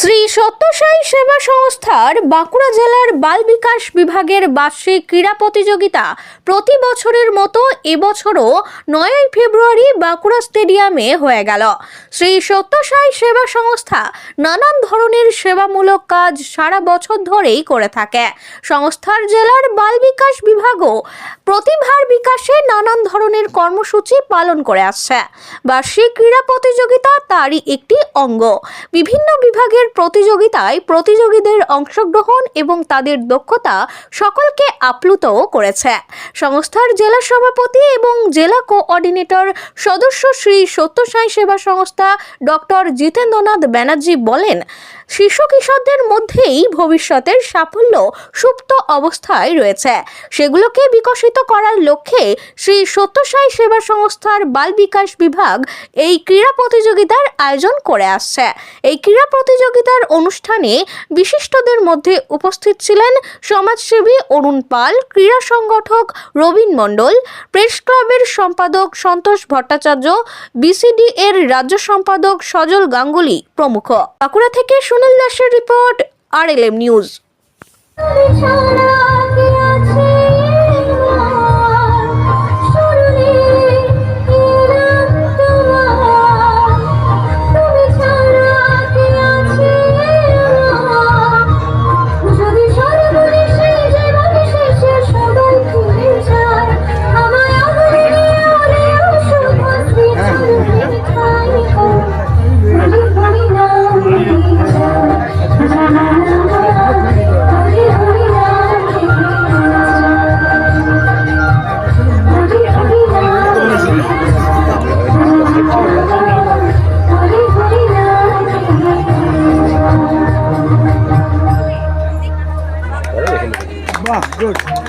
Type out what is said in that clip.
শ্রী সত্যসাই সেবা সংস্থার বাঁকুড়া জেলার বাল বিকাশ বিভাগের বার্ষিক ক্রীড়া প্রতিযোগিতা প্রতি বছরের মতো এবছরও 9ই ফেব্রুয়ারি বাঁকুড়া স্টেডিয়ামে হয়ে গেল। শ্রী সত্যসাই সেবা সংস্থা নানান ধরনের সেবামূলক কাজ সারা বছর ধরেই করে থাকে। সংস্থার জেলার বাল বিকাশ বিভাগও প্রতিভার বিকাশে নানান ধরনের কর্মসূচি পালন করে আসছে। বার্ষিক ক্রীড়া প্রতিযোগিতা তারই একটি অঙ্গ। বিভিন্ন বিভাগের প্রতিযোগিতায় প্রতিযোগীদের অংশগ্রহণ এবং তাদের দক্ষতা সকলকে আপ্লুত করেছে। সংস্থার জেলা সভাপতি এবং জেলা কোঅর্ডিনেটর সদস্য শ্রী সত্যসাই সেবা সংস্থা ডক্টর জিতেন্দ্রনাথ ব্যানার্জি বলেন, শিশু কিশোরদের মধ্যেই ভবিষ্যতের সাফল্য সুপ্ত অবস্থায় রয়েছে। সেগুলোকে বিকশিত করার লক্ষ্যে শ্রী সত্যসাই সেবা সংস্থার বাল বিকাশ বিভাগ এই ক্রীড়া প্রতিযোগিতার আয়োজন করে আসছে। এই ক্রীড়া প্রতিযোগিতার অনুষ্ঠানে বিশিষ্টদের মধ্যে উপস্থিত ছিলেন সমাজসেবী অরুণ পাল, ক্রীড়া সংগঠক রবীন মণ্ডল, প্রেস ক্লাবের সম্পাদক সন্তোষ ভট্টাচার্য, বিসিডি এর রাজ্য সম্পাদক সজল গাঙ্গুলি প্রমুখ। বাঁকুড়া থেকে সুনীল দাসের রিপোর্ট, RLM নিউজ। Good.